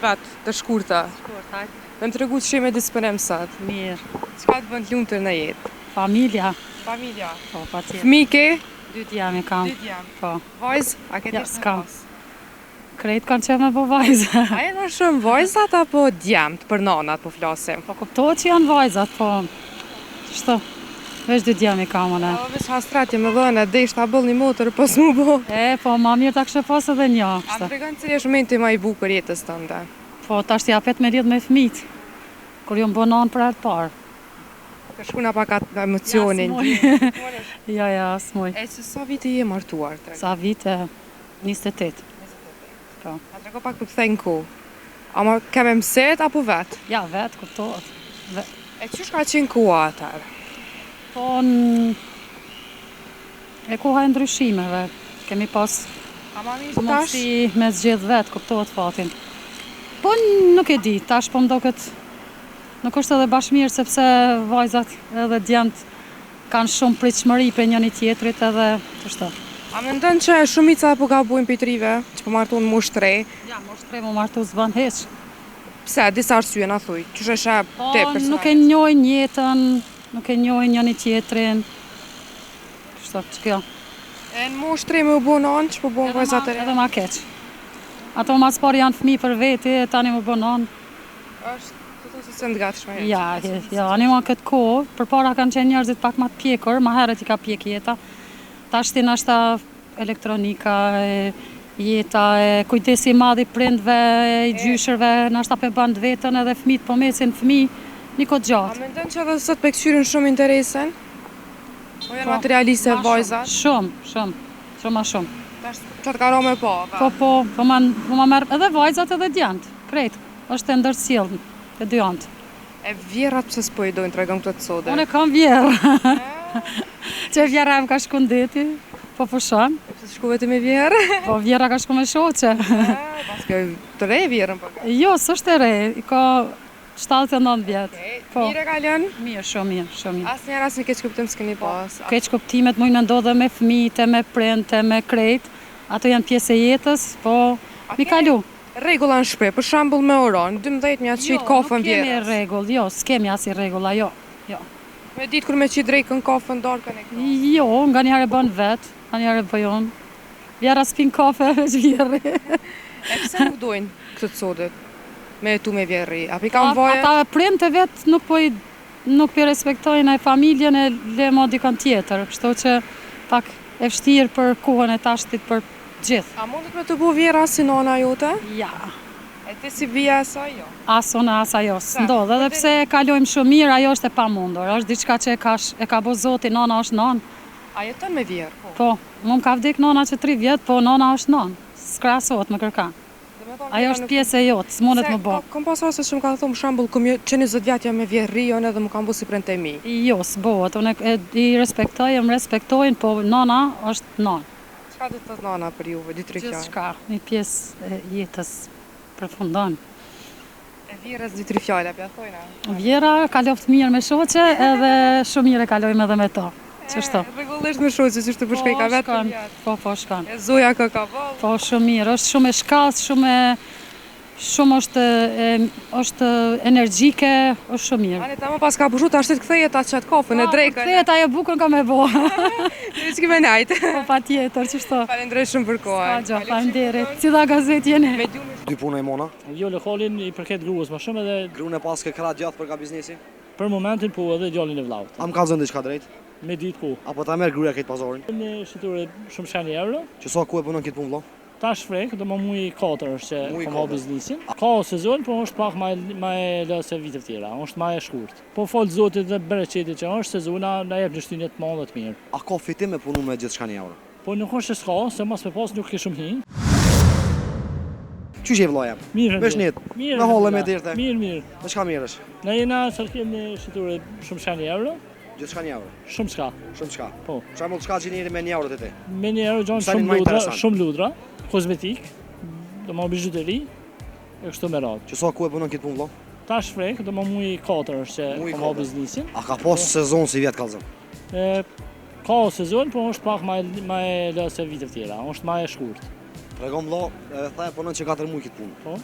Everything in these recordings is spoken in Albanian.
vetë të shkurta. Me më tregu që me disponem sot. Mirë. Çka të bën të lumtur në jetë? Familja. Familja. Po, patjetër. Fëmijë ke? 2 djami kam. 2 djem. Po. Vajzë? A ke Ja, tjetër s'kam. pas? Krejt kanë qenë me po vajza. A e në shumë vajzat apo djemt për nanat po flasim? Po kuptohet që janë vajzat, po. Qështu? Veç 2 djami kam unë. A veç hastratje me dhënë, desh ta bëll një motër pas mu bo. Po, ma mirë ta kështë pas edhe një. A Kështu. të tregon cili është momenti më i bukur jetës tënde? Po, ta është japet me rjedh me fmit. Kur ju më bënon për atë parë. Ka shkuna pak atë emocionin. Ja, s'muj. E se sa vite je martuar? Sa vite? 28. Po. A trego pak për kthejnë ku? A ma keme mëset apo vetë? Ja, vetë, kuptohet. E qysh ka qenë koha atër? Po, e koha e ndryshimeve. Kemi pas A ma mirë tash? mundësi me zgjedh vetë, kuptohet fatin. Po, nuk e di, tash po më doket nuk është edhe bashkë mirë, sepse vajzat edhe djent kanë shumë pritshmëri për njëri tjetrit edhe kështu. A mendon që shumica po gabojnë pitrive që po martun moshë tre? Ja, moshë tre mu martu s'ban heq. Pse, disa arsye na thuj, qysh është Po, te personalisht? nuk e njohin jetën, nuk e njohin njëri tjetrin. Kështu, që kjo. E në moshë tre me u bo nanë, që po bo në vajzat e re? Edhe ma keq. Ato mas par janë fëmijë për veti, tani më bënon. është të thosë se në gatshme. Ja, ani ma këtë kohë, për para kanë qenë njerëzit pak ma të pjekur, ma herët i ka pjek jeta. Tash ti nashta elektronika, jeta, kujdesi madh i prindve, i gjyshërve, nashta pe band vetën edhe fëmijët po mesin fëmijë një kohë A gjatë. mendon që edhe sot pe këshyrin shumë interesen? O janë materialiste Ma vajzat? Shumë ma shumë. Tash që të karo me po? Po ma merr edhe vajzat edhe djent, krejt. Është e ndërsjellë, e dy antë. E vjerat pse s'po i dojnë të regëm këtë të sode? Unë e kam vjerë. Që vjera em ka shku ndeti, po pushon. Pse shku vetëm me vjerë? Po vjera ka shku me shoqe. Paske të re vjerën po? Jo, s'është e re, i ka 79 vjetë. Po. Mire ka lënë? Mirë, shumë mirë. Asë njerë asë një keq kuptim s'keni pas. Keq kuptimet mujnë ndodhe me fëmijët, me prindë, me krejt. Ato janë pjesë e jetës, po mi kalu. Regula në shprej, për shambull me oron, 12 mja të qitë kafën Nuk kemi vjerës. regull, jo, s'kemi asi regula, jo. Me ditë kur me qitë drejkën kafën darkën e këto. Jo, nga njëherë e bën vetë, nga njëherë bëjon. Vjera s'pin kafe veç vjerri. E pse nuk dojnë këtë të sodet? Me tu me vjerri? A pi kam vaje? Ata prindë të vetë nuk po i respektojnë e familjen e lemo dikon tjetër, kështu që pak e vështirë për kohën e tashtit për gjithë. A mundet me të bu vjera si nona jote? Ja, E ti si vija e sa jo? as unë as ajo s'ndodh, edhe pse kalojmë shumë mirë, ajo është e pamundur, është diçka që e ka bo Zoti, nona është nonë. A jeton me vjerë? Po, mu ka vdek nona që 3 vjetë, po nona është nonë, s'krasohet me kërka. Ajo është pjesë e jotë, s'mundet më bo. Kom pas rase që më ka thonë shambull, që 20 vjetë jam me vjerri, jonë edhe më kam bu si prente mi. Jo, s'bohet, unë i respektoj, më respektojnë, po nona është nonë. Qka do të thot nana për juve, 2-3 Gjithë fjallë? shka, një pjesë e jetës përfundon. E vjerës 2-3 fjallë, apja thojna? Vjera ka loftë mirë me shoqe edhe shumë mirë e kalojmë edhe me to. Qështu? Regullisht me shoqe, që shtë përshkej ka vetë për vjetë. Po, shkan. E zoja ka valë. Po, shumë mirë, është shumë e shkas, shumë është energjike, është shumë mirë. Ani ta më pas ka pushu, ta shtet këtheje ta qatë kafën e drejka. Këthejet ajo bukur ka me bo. Në që kime najtë. Po, pa tjetër, qështu? Falendrej shumë për kohë. Ska gjo, falenderit. Cila gazet jeni? Dy punë e mona. Jo lokalin i përket gruas më shumë edhe Gruën e pas ke krah gjatë për ka biznesi. për momentin po edhe djalin e vllaut. Am ka zënë diçka drejt? Me ditë po. Apo ta merr gruaja këtë pazarin? Në shiturë shumë shani euro. Që sa ku e punon këtë punë vëlla? Tash frek, do më muj 4 është që Muj kam ha 4. biznesin. Ka sezon, po është pak më e lë se vitet tjera, është më e shkurt. Po fol Zotit dhe bereqetit që është sezona na jep një shtynë të madhe të mirë. A ka fitim me punu me gjithçka në euro? Po nuk është se s'ka, se mos me pas nuk ke shumë hinj. Qysh je vëlla jam? Mirë. Vesh net. Mirë. Me holle me dirte. Mirë. Me çka mirësh? Na jena sërkim në shiturë shumë shani euro, Gjithçka në euro. shumë s'ka. Shumë çka. Po. Për shembull çka gjeni me 1 euro te ti? Me një euro gjon Sa një më interesant. shumë ludra, kozmetik, do më bijuteri, e kështu me radhë. Që sa ku e punon këtë punë vëlla? Tash frek, do më muj 4 është që Muj kam ha 4. biznesin. A ka pas sezon si vjet kallzon? Ka sezon, po është pak më e lë se vitet tjera, është më e shkurt. Tregon vëlla, tha e punon që 4 muaj këtë punë. Po.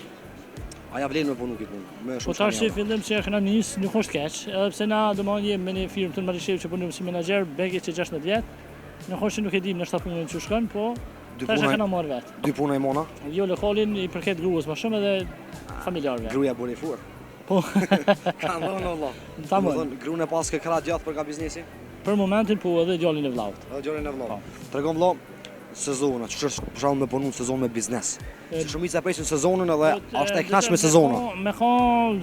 A ja vlen me punu këtë punë? Me Po shumë tash shkanja që fillim që e kena nis, nuk është keq, edhe pse na domethënë jemi me një firmë të Marishev që punojmë si menaxher, begi që 16 vjet. Nuk është që nuk e dim në shtat punën që shkon, po Dy tash e puna- kena marrë vet. Dy puna e mona, Jo lokalin i përket gruas më shumë edhe familjarëve. gruaja bën i fur. Po Ka ndonë Allah. tamam. Gruan e pas ke krah gjatë për ka biznesi? Për momentin po edhe djalin e vllaut. Edhe gjorin e vëllau. Po. Tregon vëllau sezona, që është për shembull me punu në sezon me biznes. Se shumica presin sezonën edhe është e kënaqsh me sezona. Me ka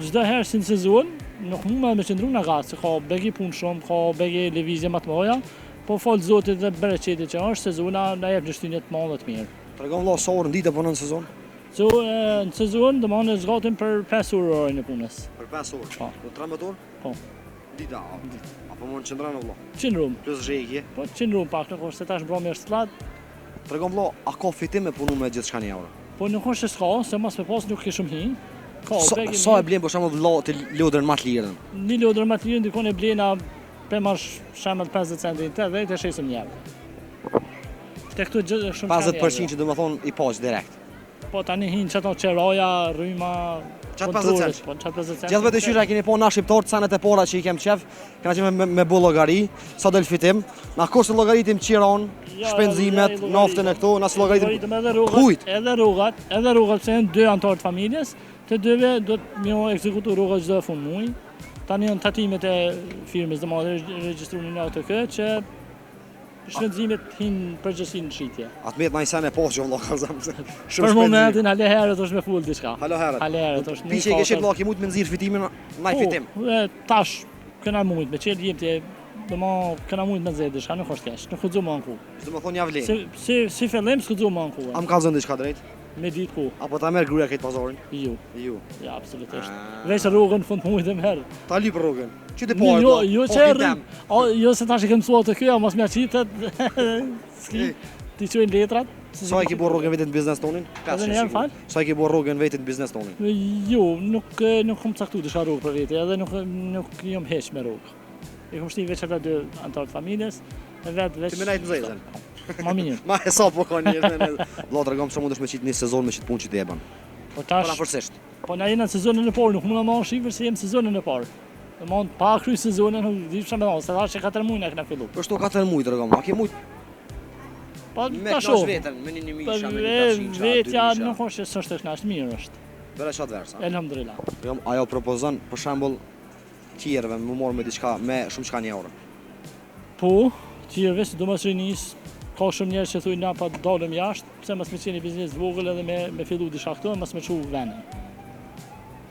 çdo herë si në sezon, nuk mund me qëndru në gatë, se ka begi punë shumë, ka begi lëvizje më të mëdha, po fal Zotit dhe bereqetit që është sezona na jep një shtynje të madhe të mirë. Tregon vëllau sa orë ditë punon në sezon? Në sezon domethënë zgatim për 5 orë orën e punës. Për 5 orë. Po. Do 13 orë? Po. Dita. Apo mund të qëndron vëllau. Qëndrum, Plus zhjekje. po qëndrum pak, nuk është se tash mbrëmja është lart, Tregon vëllau, a ka fitim me punu me gjithçka një orë? po nuk është se s'ka, se mos me pas nuk ke shumë hi. Ka begi. Sa e blen për shembull vëllau të lodrën më të lirën? Një lodër më të lirë ndikon e blena për marrë shemë 50 centin të dhe të shesim njërë. Te këtu gjithë shumë 50% që do më thonë i paq direkt. Po tani hinë që ato qeroja, rryma, Qatë 50 kontrollet, cent? po qatë 50 cent. Gjithë vetë qyra keni po na shqiptar të sanet e para që i kem qef, kena qenë me bu llogari, sa del fitim, na kushtë llogaritim qiron, shpenzimet, naftën e këto, na si llogaritim edhe rrugat, kujt? edhe rrugat se janë 2 antar të familjes, të dyve do të më ekzekutu rrugat çdo fund muaj. Tani janë tatimet e firmës, domethënë regjistrunin në ATK që shpenzimet hinë përgjithësi në shitje. Atë met na i sen e pas që vëllai kallzam. Për momentin ale herët është me full diçka. Halo herët. Ale herët është. Piqe ke shit vëllai, mund të nxirr fitimin, na i fitim. Tash këna mujt me qelë jepti domo këna mujt me nxjerr diçka, nuk është keq. Nuk xuxu më anku. Do të thonë ja vlen. Si fillim s'kuxu më anku. Am kallzon diçka drejt? Me ditë ku. Apo ta merr gruaja këtë pazarin? Jo, Ju. ja absolutisht. Ah. Veç rrugën fund mujt e merr. Ta lip rrugën. Çi të po. Jo që jo se tash e kem mësuar të kjo, mos më qitet. Ski. Ti çojnë letrat. Sa e ke bërë rrugën vetë në biznes tonin? Edhe në janë fal? Sa e ke bërë rrugën vetë në biznes tonin? Jo, nuk kom caktu diçka rrugë për vete, edhe nuk jam heq me rrugë. E kom shtin veç ata 2 antar të familjes, e veç. Ti më najt nxezën. Ma mirë. Ma e sa po ka njerëz. Vëllai tregom se mundesh me qit një sezon me qit punë që të jepën. Po tash, Paraforsisht. po na jena në sezonin e parë, nuk mund ta marr shifër se jem sezonin e parë. Domthon pa kry sezonin, nuk di çfarë më thon, se tash 4 muaj na kena fillu. Po shto 4 muaj tregom, a ke muaj Po me tash kënaq vetën, me 1000 Po isha, me 200 vetja nuk është se s'është e kënaqsh, mirë është. Bëra çat versa. Elhamdulillah. Ajo propozon për shembull tjerëve më morë me diçka me shumë çka një orë. Po, tjerëve si domos rinis, ka shumë njerëz që thujnë na pa dalëm jashtë, pse mos më qeni biznes vogël edhe me fillu diçka këtu, mos më çu vënë.